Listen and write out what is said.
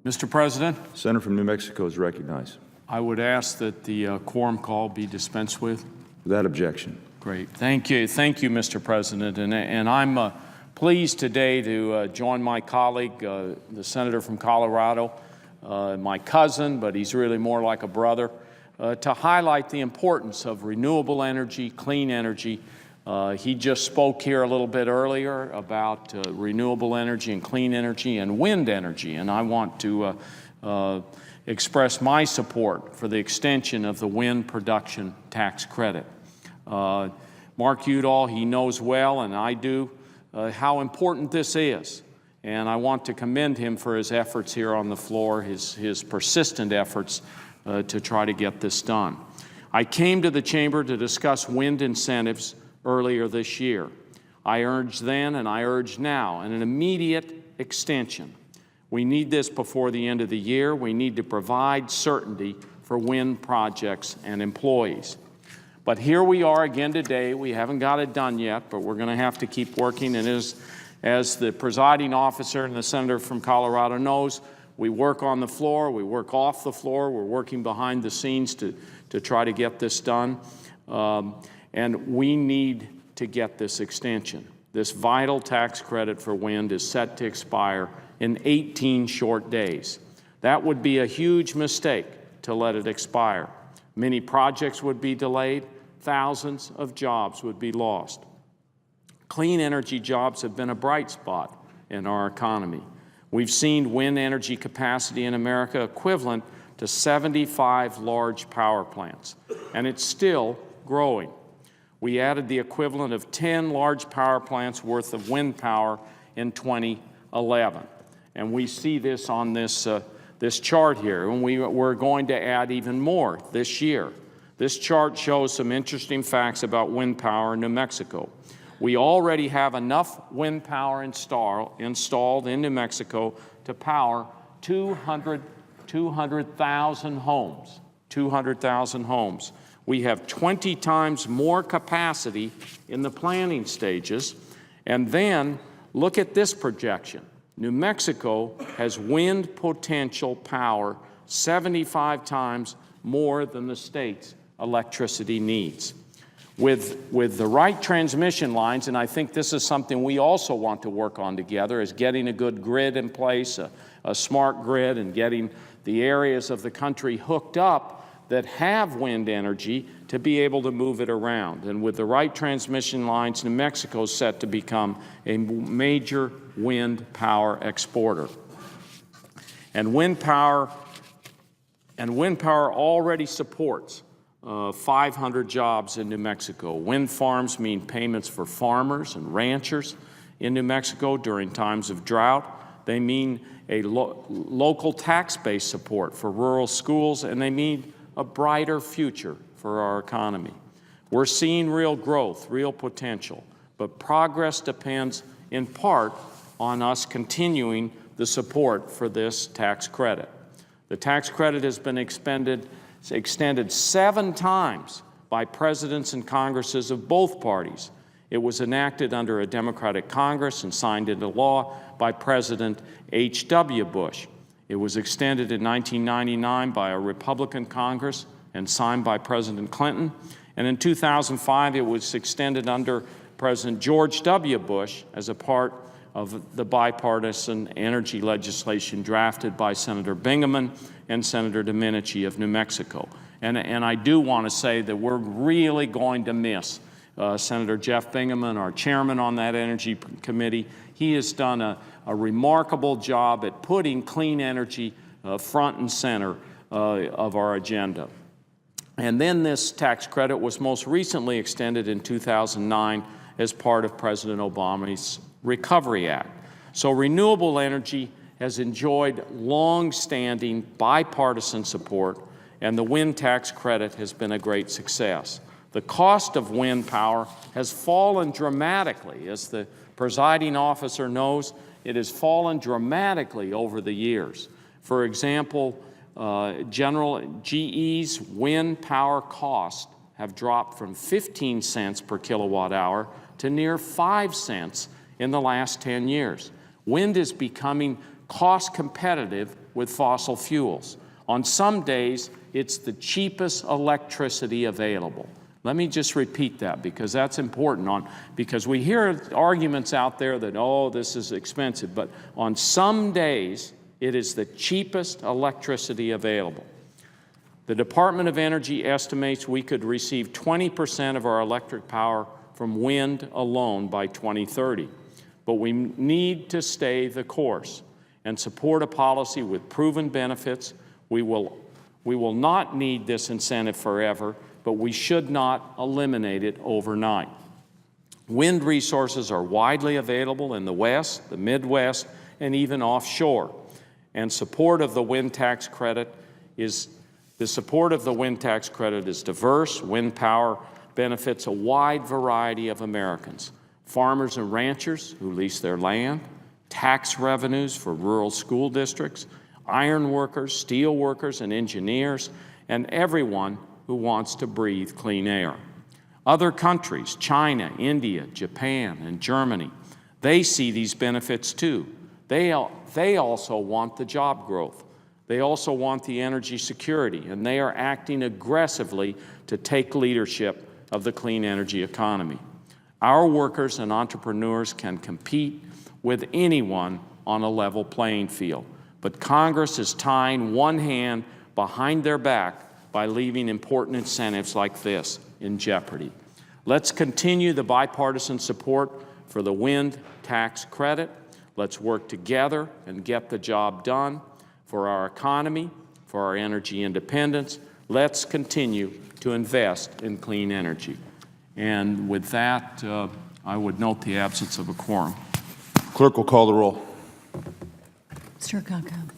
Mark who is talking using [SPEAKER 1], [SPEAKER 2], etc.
[SPEAKER 1] Mr. President,
[SPEAKER 2] Senator from New Mexico is recognized.
[SPEAKER 1] I would ask that the quorum call be dispensed with.
[SPEAKER 2] Without objection.
[SPEAKER 1] Great. Thank you, Mr. President. And I'm pleased today to join my colleague, the senator from Colorado, my cousin, but he's really more like a brother, to highlight the importance of renewable energy, clean energy. He just spoke here a little bit earlier about renewable energy and clean energy and wind energy, and I want to express my support for the extension of the wind production tax credit. Mark Udall, he knows well, and I do, how important this is, and I want to commend him for his efforts here on the floor, his persistent efforts to try to get this done. I came to the chamber to discuss wind incentives earlier this year. I urged then and I urge now an immediate extension. We need this before the end of the year. We need to provide certainty for wind projects and employees. But here we are again today. We haven't got it done yet, but we're going to have to keep working. And as the presiding officer and the senator from Colorado knows, we work on the floor, we work off the floor, we're working behind the scenes to try to get this done. And we need to get this extension. This vital tax credit for wind is set to expire in 18 short days. That would be a huge mistake to let it expire. Many projects would be delayed. Thousands of jobs would be lost. Clean energy jobs have been a bright spot in our economy. We've seen wind energy capacity in America equivalent to 75 large power plants, and it's still growing. We added the equivalent of 10 large power plants worth of wind power in 2011. And we see this on this chart here, and we're going to add even more this year. This chart shows some interesting facts about wind power in New Mexico. We already have enough wind power installed in New Mexico to power 200,000 homes. 200,000 homes. We have 20 times more capacity in the planning stages. And then look at this projection. New Mexico has wind potential power 75 times more than the state's electricity needs. With the right transmission lines, and I think this is something we also want to work on together, is getting a good grid in place, a smart grid, and getting the areas of the country hooked up that have wind energy to be able to move it around. And with the right transmission lines, New Mexico is set to become a major wind power exporter. And wind power already supports 500 jobs in New Mexico. Wind farms mean payments for farmers and ranchers in New Mexico during times of drought. They mean a local tax-based support for rural schools, and they mean a brighter future for our economy. We're seeing real growth, real potential, but progress depends in part on us continuing the support for this tax credit. The tax credit has been extended 7 times by presidents and Congresses of both parties. It was enacted under a Democratic Congress and signed into law by President H.W. Bush. It was extended in 1999 by a Republican Congress and signed by President Clinton. And in 2005, it was extended under President George W. Bush as a part of the bipartisan energy legislation drafted by Senator Bingaman and Senator Domenici of New Mexico. And I do want to say that we're really going to miss Senator Jeff Bingaman, our chairman on that energy committee. He has done a remarkable job at putting clean energy front and center of our agenda. And then this tax credit was most recently extended in 2009 as part of President Obama's Recovery Act. So renewable energy has enjoyed long-standing bipartisan support, and the wind tax credit has been a great success. The cost of wind power has fallen dramatically. As the presiding officer knows, it has fallen dramatically over the years. For example, GE's wind power costs have dropped from 15 cents per kilowatt hour to near 5 cents in the last 10 years. Wind is becoming cost competitive with fossil fuels. On some days, it's the cheapest electricity available. Let me just repeat that because that's important, because we hear arguments out there that, oh, this is expensive, but on some days, it is the cheapest electricity available. The Department of Energy estimates we could receive 20% of our electric power from wind alone by 2030. But we need to stay the course and support a policy with proven benefits. We will not need this incentive forever, but we should not eliminate it overnight. Wind resources are widely available in the West, the Midwest, and even offshore. And support of the wind tax credit is diverse. Wind power benefits a wide variety of Americans. Farmers and ranchers who lease their land, tax revenues for rural school districts, iron workers, steel workers, and engineers, and everyone who wants to breathe clean air. Other countries, China, India, Japan, and Germany, they see these benefits too. They also want the job growth. They also want the energy security, and they are acting aggressively to take leadership of the clean energy economy. Our workers and entrepreneurs can compete with anyone on a level playing field, but Congress is tying one hand behind their back by leaving important incentives like this in jeopardy. Let's continue the bipartisan support for the wind tax credit. Let's work together and get the job done for our economy, for our energy independence. Let's continue to invest in clean energy. And with that, I would note the absence of a quorum.
[SPEAKER 2] Clerk will call the roll.
[SPEAKER 3] Mr. Akaka.